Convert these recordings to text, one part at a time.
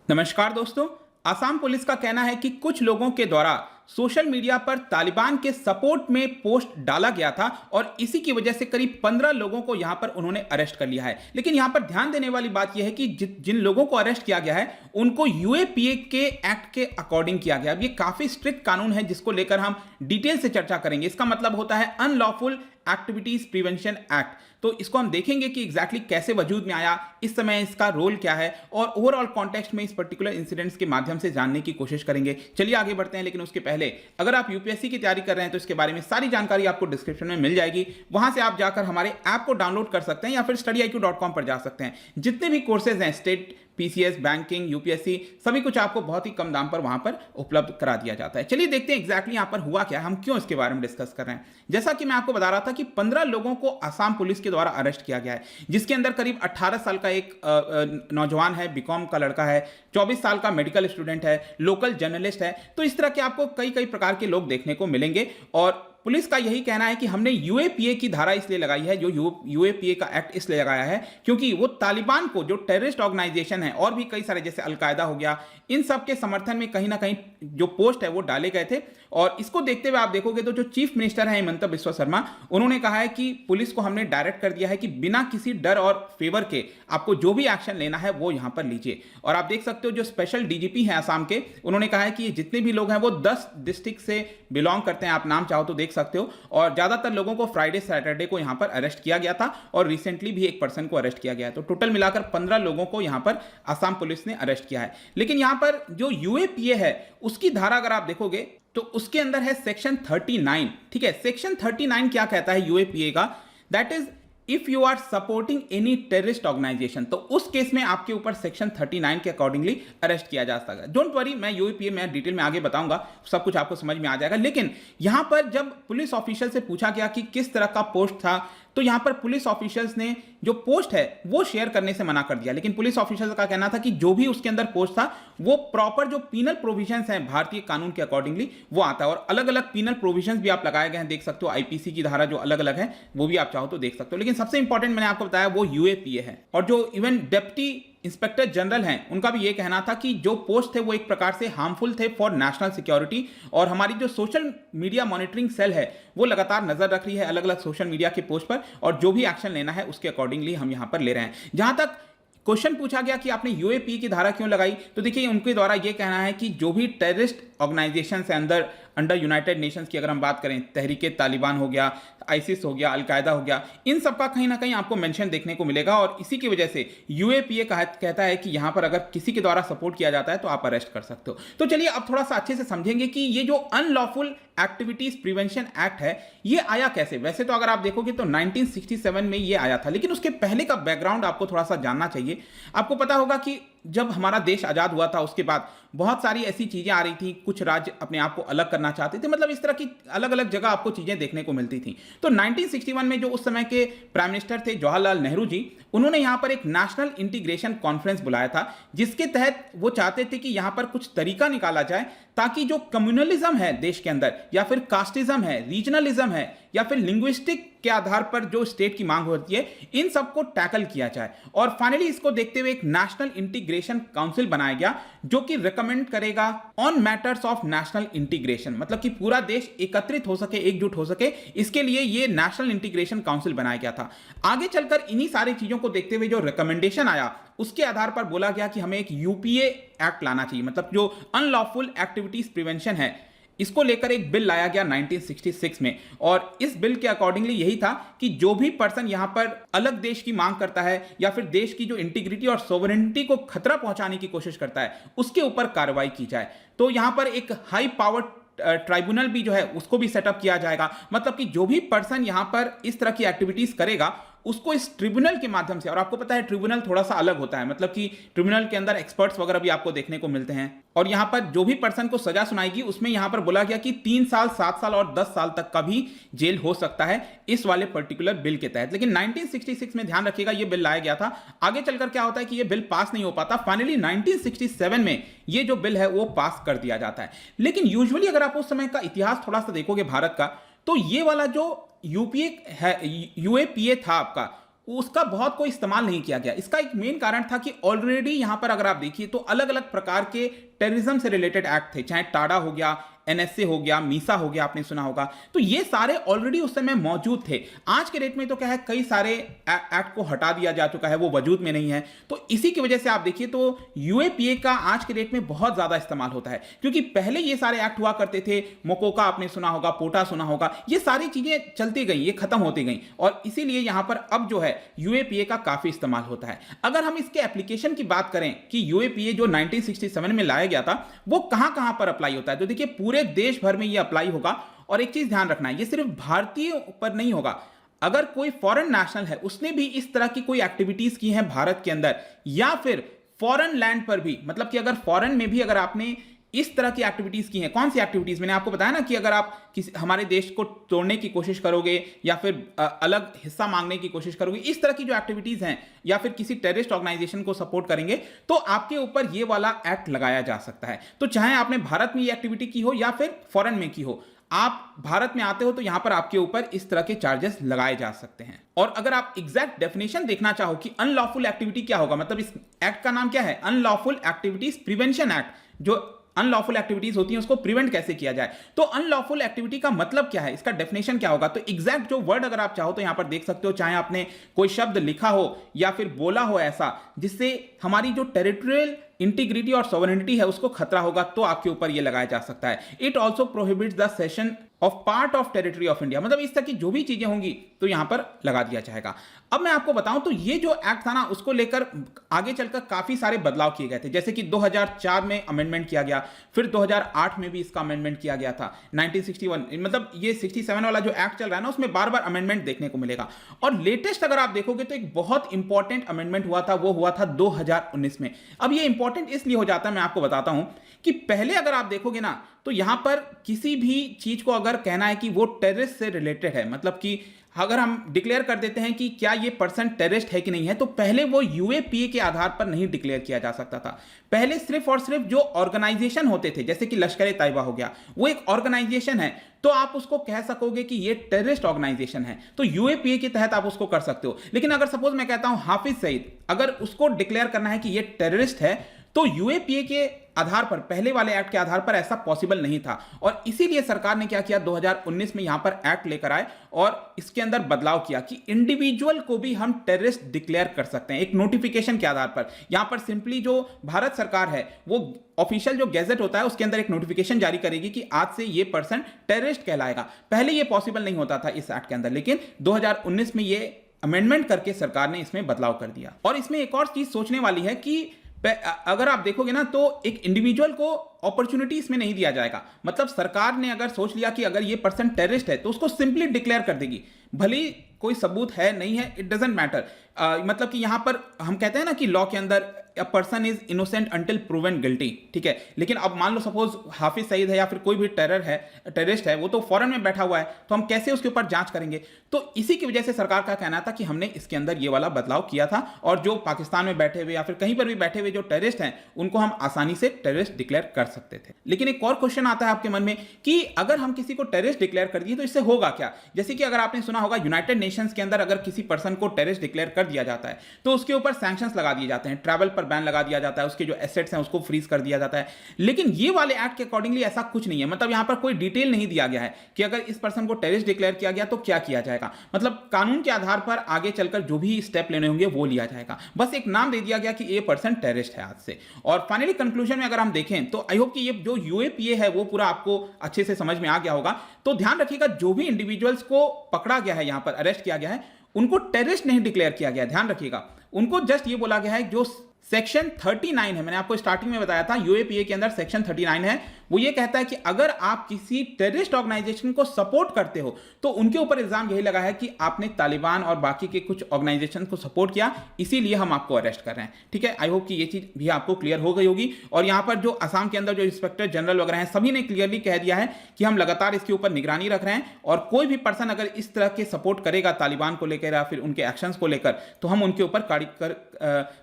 नमस्कार दोस्तों। असम पुलिस का कहना है कि कुछ लोगों के द्वारा सोशल मीडिया पर तालिबान के सपोर्ट में पोस्ट डाला गया था और इसी की वजह से करीब 15 लोगों को यहां पर उन्होंने अरेस्ट कर लिया है। लेकिन यहां पर ध्यान देने वाली बात यह है कि जिन लोगों को अरेस्ट किया गया है उनको यूएपीए के एक्ट के अकॉर्डिंग किया गया। अब ये काफी स्ट्रिक्ट कानून है जिसको लेकर हम डिटेल से चर्चा करेंगे। इसका मतलब होता है अनलॉफुल एक्टिविटीज प्रिवेंशन एक्ट। तो इसको हम देखेंगे कि एग्जैक्टली कैसे वजूद में आया, इस समय इसका रोल क्या है और ओवरऑल कॉन्टेक्स्ट में इस पर्टिकुलर इंसिडेंट्स के माध्यम से जानने की कोशिश करेंगे। चलिए आगे बढ़ते हैं, लेकिन उसके पहले अगर आप यूपीएससी की तैयारी कर रहे हैं तो इसके बारे में सारी जानकारी आपको डिस्क्रिप्शन में मिल जाएगी। वहां से आप जाकर हमारे ऐप को डाउनलोड कर सकते हैं या फिर studyIQ.com पर जा सकते हैं। जितने भी कोर्सेज हैं, स्टेट पीसीएस, बैंकिंग, यूपीएससी, सभी कुछ आपको बहुत ही कम दाम पर वहां पर उपलब्ध करा दिया जाता है। चलिए देखते हैं एग्जैक्टली यहां पर हुआ क्या है, हम क्यों इसके बारे में डिस्कस कर रहे हैं। जैसा कि मैं आपको बता रहा था कि 15 लोगों को असम पुलिस के द्वारा अरेस्ट किया गया है, जिसके अंदर करीब 18 साल का एक नौजवान है, बीकॉम का लड़का है, 24 साल का मेडिकल स्टूडेंट है, लोकल जर्नलिस्ट है। तो इस तरह के आपको कई कई प्रकार के लोग देखने को मिलेंगे और पुलिस का यही कहना है कि हमने यूएपीए की धारा इसलिए लगाई है, जो यूएपीए का एक्ट इसलिए लगाया है क्योंकि वो तालिबान को, जो टेररिस्ट ऑर्गेनाइजेशन है और भी कई सारे जैसे अलकायदा हो गया, इन सब के समर्थन में कहीं ना कहीं जो पोस्ट है वो डाले गए थे। और इसको देखते हुए आप देखोगे तो जो चीफ मिनिस्टर है हेमंत बिस्वा शर्मा, उन्होंने कहा है कि पुलिस को हमने डायरेक्ट कर दिया है कि बिना किसी डर और फेवर के आपको जो भी एक्शन लेना है वो यहां पर लीजिए। और आप देख सकते हो जो स्पेशल डीजीपी हैं असम के, उन्होंने कहा है कि जितने भी लोग हैं वो 10 डिस्ट्रिक्ट से बिलोंग करते हैं, आप नाम चाहो तो देख सकते हो। और ज्यादातर लोगों को फ्राइडे सैटरडे को यहां पर अरेस्ट किया गया था और रिसेंटली भी एक पर्सन को अरेस्ट किया गया है। तो टोटल मिलाकर 15 लोगों को यहां पर असम पुलिस ने अरेस्ट किया है। लेकिन यहां पर जो यूएपीए है उसकी धारा अगर आप देखोगे तो उसके अंदर है सेक्शन 39। ठीक है, सेक्शन 39 क्या कहता है यूएपीए का? That is if you are supporting any terrorist organisation, तो उस केस में आपके ऊपर सेक्शन 39 के अकॉर्डिंगली अरेस्ट किया जा सकता है। डोंट वरी, मैं यूएपीए में डिटेल में आगे बताऊंगा, सब कुछ आपको समझ में आ जाएगा। लेकिन यहां पर जब पुलिस ऑफिशियल से पूछा गया कि किस तरह का पोस्ट था, तो यहां पर पुलिस ऑफिशियल्स ने जो पोस्ट है वो शेयर करने से मना कर दिया। लेकिन पुलिस ऑफिशियल्स का कहना था कि जो भी उसके अंदर पोस्ट था वो प्रॉपर जो पीनल प्रोविजंस हैं भारतीय कानून के अकॉर्डिंगली वो आता है। और अलग अलग पीनल प्रोविजंस भी आप लगाए गए हैं, देख सकते हो आईपीसी की धारा जो अलग अलग है वो भी आप चाहो तो देख सकते हो। लेकिन सबसे इंपॉर्टेंट मैंने आपको बताया वो यूएपीए है। और जो इवन डिप्टी इंस्पेक्टर जनरल हैं उनका भी ये कहना था कि जो पोस्ट थे वो एक प्रकार से हार्मफुल थे फॉर नेशनल सिक्योरिटी और हमारी जो सोशल मीडिया मॉनिटरिंग सेल है वो लगातार नजर रख रही है अलग अलग सोशल मीडिया के पोस्ट पर और जो भी एक्शन लेना है उसके अकॉर्डिंगली हम यहां पर ले रहे हैं। जहां तक क्वेश्चन पूछा गया कि आपने यूएपी की धारा क्यों लगाई, तो देखिए उनके द्वारा यह कहना है कि जो भी टेररिस्ट ऑर्गेनाइजेशन से अंडर यूनाइटेड नेशंस की अगर हम बात करें, तहरीके तालिबान हो गया, आईसिस हो गया, अलकायदा हो गया, इन सब का कहीं ना कहीं आपको मेंशन देखने को मिलेगा। और इसी की वजह से यूएपीए कहता है कि यहां पर अगर किसी के द्वारा सपोर्ट किया जाता है तो आप अरेस्ट कर सकते हो। तो चलिए अब थोड़ा सा अच्छे से समझेंगे कि ये जो अनलॉफुल एक्टिविटीज प्रिवेंशन एक्ट है ये आया कैसे। वैसे तो अगर आप देखोगे तो 1967 में ये आया था, लेकिन उसके पहले का बैकग्राउंड आपको थोड़ा सा जानना चाहिए। आपको पता होगा कि जब हमारा देश आजाद हुआ था उसके बाद बहुत सारी ऐसी चीजें आ रही थी, कुछ राज्य अपने आप को अलग करना चाहते थे, मतलब इस तरह की अलग अलग जगह आपको चीजें देखने को मिलती थी। तो 1961 में जो उस समय के प्राइम मिनिस्टर थे जवाहरलाल नेहरू जी, उन्होंने यहां पर एक नेशनल इंटीग्रेशन कॉन्फ्रेंस बुलाया था जिसके तहत वो चाहते थे कि यहां पर कुछ तरीका निकाला जाए ताकि जो कम्युनलिज्म है देश के अंदर, या फिर कास्टिज्म है, रीजनलिज्म है, या फिर लिंग्विस्टिक के आधार पर जो स्टेट की मांग होती है, इन सबको टैकल किया जाए। और फाइनली इसको देखते हुए एक नेशनल इंटीग्रेशन काउंसिल बनाया गया जो कि रिकमेंड करेगा on matters of national integration, मतलब कि पूरा देश एकत्रित हो सके, एकजुट हो सके, इसके लिए ये नेशनल इंटीग्रेशन काउंसिल बनाया गया था। आगे चलकर इन्हीं सारी चीजों को देखते हुए जो रिकमेंडेशन आया उसके आधार पर बोला गया कि हमें एक यूपीए एक्ट लाना चाहिए, मतलब जो अनलॉफुल एक्टिविटीज प्रिवेंशन है इसको लेकर एक बिल लाया गया 1966 में। और इस बिल के अकॉर्डिंगली यही था कि जो भी पर्सन यहां पर अलग देश की मांग करता है या फिर देश की जो इंटीग्रिटी और सोवरेनिटी को खतरा पहुंचाने की कोशिश करता है उसके ऊपर कार्रवाई की जाए। तो यहां पर एक हाई पावर ट्राइब्यूनल भी जो है उसको भी सेटअप किया जाएगा, मतलब कि जो भी पर्सन यहां पर इस तरह की एक्टिविटीज करेगा उसको इस ट्रिब्यूनल के माध्यम से, और आपको पता है ट्रिब्यूनल थोड़ा सा अलग होता है, मतलब कि ट्रिब्यूनल के अंदर एक्सपर्ट्स वगैरह भी आपको देखने को मिलते हैं। और यहां पर जो भी पर्सन को सजा सुनाएगी उसमें यहां पर बोला गया कि 3 साल, 7 साल और 10 साल तक का भी जेल हो सकता है इस वाले पर्टिकुलर बिल के तहत। लेकिन 1966 में ध्यान रखिएगा ये बिल लाया गया था। आगे चलकर क्या होता है कि ये बिल पास नहीं हो पाता, फाइनली 1967 में ये जो बिल है वो पास कर दिया जाता है। लेकिन यूजुअली अगर आप उस समय का इतिहास थोड़ा सा देखोगे भारत का, तो ये वाला जो यूपीए है, यूएपीए था आपका, उसका बहुत कोई इस्तेमाल नहीं किया गया। इसका एक मेन कारण था कि ऑलरेडी यहां पर अगर आप देखिए तो अलग अलग प्रकार के टेररिज्म से रिलेटेड एक्ट थे, चाहे टाडा हो गया, एनएसए हो गया, मीसा हो गया, आपने सुना होगा। तो ये सारे ऑलरेडी उस समय मौजूद थे। आज के डेट में तो क्या है, कई सारे एक्ट को हटा दिया जा चुका है, वो वजूद में नहीं है। तो इसी की वजह से आप देखिए तो यूएपीए का आज के डेट में बहुत ज्यादा इस्तेमाल होता है, क्योंकि पहले ये सारे एक्ट हुआ करते थे। मोकोका आपने सुना होगा, पोटा सुना होगा, ये सारी चीजें चलती गई, ये खत्म होती गई, और इसीलिए यहां पर अब जो है यूएपीए का काफी इस्तेमाल होता है। अगर हम इसके एप्लीकेशन की बात करें कि यूएपीए जो 1967 में लाया गया था वो कहां कहां पर अप्लाई होता है, तो देखिए पूरे देश भर में ये अप्लाई होगा। और एक चीज ध्यान रखना है, ये सिर्फ भारतीय पर नहीं होगा। अगर कोई फॉरेन नेशनल है, उसने भी इस तरह की कोई एक्टिविटीज की हैं भारत के अंदर, या फिर फॉरेन लैंड पर भी, मतलब कि अगर फॉरेन में भी अगर आपने इस तरह की एक्टिविटीज की हैं। कौन सी एक्टिविटीज? मैंने आपको बताया ना कि अगर आप किसी हमारे देश को तोड़ने की कोशिश करोगे या फिर अलग हिस्सा मांगने की कोशिश करोगे, इस तरह की जो एक्टिविटीज हैं, या फिर किसी टेररिस्ट ऑर्गेनाइजेशन को सपोर्ट करेंगे, तो आपके ऊपर ये वाला एक्ट लगाया जा सकता है। तो चाहे आपने भारत में ये एक्टिविटी की हो या फिर फॉरेन में की हो, आप भारत में आते हो तो यहां पर आपके ऊपर इस तरह के चार्जेस लगाए जा सकते हैं। और अगर आप एग्जैक्ट डेफिनेशन देखना चाहो कि अनलॉफुल एक्टिविटी क्या होगा, मतलब इस एक्ट का नाम क्या है, अनलॉफुल एक्टिविटीज प्रिवेंशन एक्ट। जो अनलॉफुल एक्टिविटीज होती हैं उसको प्रिवेंट कैसे किया जाए, तो अनलॉफुल एक्टिविटी का मतलब क्या है, इसका डेफिनेशन क्या होगा। तो एग्जैक्ट जो वर्ड अगर आप चाहो तो यहां पर देख सकते हो, चाहे आपने कोई शब्द लिखा हो या फिर बोला हो ऐसा जिससे हमारी जो टेरिटोरियल इंटीग्रिटी और सॉवरेनिटी है उसको खतरा होगा, तो आपके ऊपर यह लगाया जा सकता है। It also prohibits the session of part of territory of India, मतलब इस तरह की जो भी चीजें होंगी तो यहां पर लगा दिया जाएगा। अब मैं आपको बताऊं तो ये जो एक्ट था ना, उसको लेकर आगे चलकर काफी सारे बदलाव किए गए थे। जैसे कि 2004 में अमेंडमेंट किया गया, फिर 2008 में भी इसका अमेंडमेंट किया गया था। 1961, मतलब ये 67 वाला जो एक्ट चल रहा है ना, उसमें बार बार अमेंडमेंट देखने को मिलेगा। और लेटेस्ट अगर आप देखोगे तो एक बहुत इंपॉर्टेंट अमेंडमेंट हुआ था, वो हुआ था 2019 में। अब ये इंपॉर्टेंट इसलिए हो जाता है, मैं आपको बताता हूं कि पहले अगर आप देखोगे ना तो यहां पर किसी भी चीज को अगर कहना है कि वो टेररिस्ट से रिलेटेड है, मतलब कि अगर हम डिक्लेयर कर देते हैं कि क्या ये पर्सन टेररिस्ट है कि नहीं है, तो पहले वो यूएपीए के आधार पर नहीं डिक्लेयर किया जा सकता था। पहले सिर्फ और सिर्फ जो ऑर्गेनाइजेशन होते थे, जैसे कि लश्कर ए तैयबा हो गया, वो एक ऑर्गेनाइजेशन है, तो आप उसको कह सकोगे कि ये टेररिस्ट ऑर्गेनाइजेशन है, तो यूएपीए के तहत आप उसको कर सकते हो। लेकिन अगर सपोज मैं कहता हूं हाफिज सईद, अगर उसको डिक्लेयर करना है कि ये टेररिस्ट है, तो यूएपीए के आधार पर, पहले वाले एक्ट के आधार पर ऐसा पॉसिबल नहीं था। और इसीलिए सरकार ने क्या किया, 2019 में यहां पर एक्ट लेकर आए और इसके अंदर बदलाव किया कि इंडिविजुअल को भी हम टेररिस्ट डिक्लेयर कर सकते हैं एक नोटिफिकेशन के आधार पर। यहां पर सिंपली जो भारत सरकार है वो ऑफिशियल जो गैजेट होता है उसके अंदर एक नोटिफिकेशन जारी करेगी कि आज से ये पर्सन टेररिस्ट कहलाएगा। पहले ये पॉसिबल नहीं होता था इस एक्ट के अंदर, लेकिन 2019 में ये अमेंडमेंट करके सरकार ने इसमें बदलाव कर दिया। और इसमें एक और चीज सोचने वाली है कि अगर आप देखोगे ना तो एक इंडिविजुअल को अपॉर्चुनिटी इसमें नहीं दिया जाएगा। मतलब सरकार ने अगर सोच लिया कि अगर ये पर्सन टेररिस्ट है तो उसको सिंपली डिक्लेयर कर देगी, भले कोई सबूत है नहीं है, इट डजंट मैटर। मतलब कि यहां पर हम कहते हैं ना कि लॉ के अंदर a person is innocent until proven guilty, ठीक है। लेकिन अब मान लो सपोज हाफिज सईद है या फिर कोई भी टेररिस्ट है, वो तो फॉरेन में बैठा हुआ है, तो हम कैसे उसके ऊपर जांच करेंगे। तो इसी की वजह से सरकार का कहना था कि हमने इसके अंदर ये वाला बदलाव किया था, और जो पाकिस्तान में बैठे हुए या फिर कहीं पर भी बैठे हुए जो टेररिस्ट हैं उनको हम आसानी से टेररिस्ट डिक्लेयर कर सकते थे। लेकिन एक और क्वेश्चन आता है आपके मन में कि अगर हम किसी को टेररिस्ट डिक्लेयर कर दिए तो इससे होगा क्या। जैसे कि अगर आपने सुना होगा यूनाइटेड नेशंस के अंदर अगर किसी पर्सन को टेररिस्ट डिक्लेयर कर दिया जाता है तो उसके ऊपर सैंक्शंस लगा दिए जाते हैं, ट्रैवल पर बैन लगा दिया जाता है, उसके जो एसेट्स हैं उसको फ्रीज कर दिया जाता है। लेकिन ये वाले एक्ट के अकॉर्डिंगली ऐसा कुछ नहीं है। मतलब यहां पर कोई डिटेल नहीं दिया गया है कि अगर इस पर्सन को टेररिस्ट डिक्लेयर किया गया तो क्या किया जाएगा। मतलब कानून के आधार पर आगे चलकर जो भी स्टेप लेने होंगे वो लिया जाएगा। बस एक नाम दे दिया गया कि ये पर्सन टेररिस्ट है आज से। और फाइनली कंक्लूजन में अगर हम देखें तो आई होप कि ये जो यूएपीए है वो पूरा आपको अच्छे से समझ में आ गया होगा। तो ध्यान रखिएगा, जो भी इंडिविजुअल्स को पकड़ा गया है, यहां पर अरेस्ट किया गया है, उनको टेररिस्ट नहीं डिक्लेयर किया गया। ध्यान रखिएगा, उनको जस्ट ये बोला गया है जो सेक्शन 39 है, मैंने आपको स्टार्टिंग में बताया था यूएपीए के अंदर सेक्शन 39 है, वो ये कहता है कि अगर आप किसी टेररिस्ट ऑर्गेनाइजेशन को सपोर्ट करते हो तो उनके ऊपर इल्जाम यही लगा है कि आपने तालिबान और बाकी के कुछ ऑर्गेनाइजेशन को सपोर्ट किया, इसीलिए हम आपको अरेस्ट कर रहे हैं। ठीक है, आई होप कि ये चीज भी आपको क्लियर हो गई होगी। और यहां पर जो असम के अंदर जो इंस्पेक्टर जनरल वगैरह हैं सभी ने क्लियरली कह दिया है कि हम लगातार इसके ऊपर निगरानी रख रहे हैं, और कोई भी पर्सन अगर इस तरह के सपोर्ट करेगा तालिबान को लेकर या फिर उनके एक्शंस को लेकर तो हम उनके ऊपर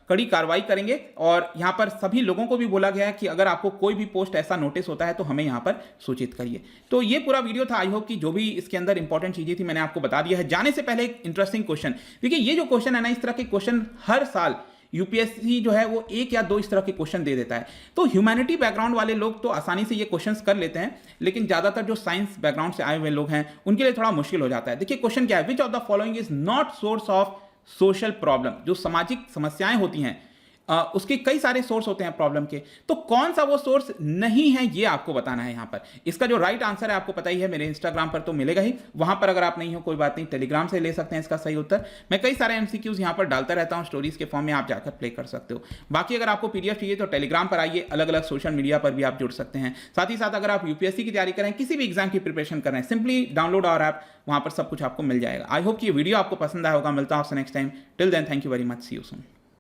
कड़ी कार्रवाई करेंगे। और यहां पर सभी लोगों को भी बोला गया है कि अगर आपको कोई भी पोस्ट ऐसा नोटिस होता है तो हमें यहाँ पर सूचित करिए। तो ये पूरा वीडियो था। आई होप कि जो भी इसके अंदर इंपॉर्टेंट चीज़ें थी मैंने आपको बता दिया है। जाने से पहले एक इंटरेस्टिंग क्वेश्चन, देखिए ये जो क्वेश्चन है ना, इस तरह के क्वेश्चन हर साल यूपीएससी जो है वो 1 या 2 इस तरह के क्वेश्चन दे देता है। तो ह्यूमैनिटी बैकग्राउंड वाले लोग तो आसानी से ये क्वेश्चंस कर लेते हैं, लेकिन ज़्यादातर जो साइंस बैकग्राउंड से आए हुए लोग हैं उनके लिए थोड़ा मुश्किल हो जाता है। देखिए क्वेश्चन क्या है, which of the following is not source of social problem. जो सामाजिक समस्याएं होती हैं उसके कई सारे सोर्स होते हैं प्रॉब्लम के, तो कौन सा वो सोर्स नहीं है ये आपको बताना है यहाँ पर। इसका जो राइट आंसर है आपको पता ही है, मेरे इंस्टाग्राम पर तो मिलेगा ही, वहां पर अगर आप नहीं हो कोई बात नहीं, टेलीग्राम से ले सकते हैं इसका सही उत्तर। मैं कई सारे एमसीक्यूज यहाँ पर डालता रहता हूँ स्टोरीज के फॉर्म में, आप जाकर प्ले कर सकते हो। बाकी अगर आपको पीडीएफ चाहिए तो टेलीग्राम पर आइए, अलग अलग सोशल मीडिया पर भी आप जुड़ सकते हैं। साथ ही साथ अगर आप यूपीएससी की तैयारी करें, किसी भी एग्जाम की प्रिपरेशन कर रहे हैं, सिंपली डाउनलोड आवर ऐप, वहां पर सब कुछ आपको मिल जाएगा। आई होप कि ये वीडियो आपको पसंद आया होगा। मिलता हूं आपसे next time. Till then thank you very much, see you soon.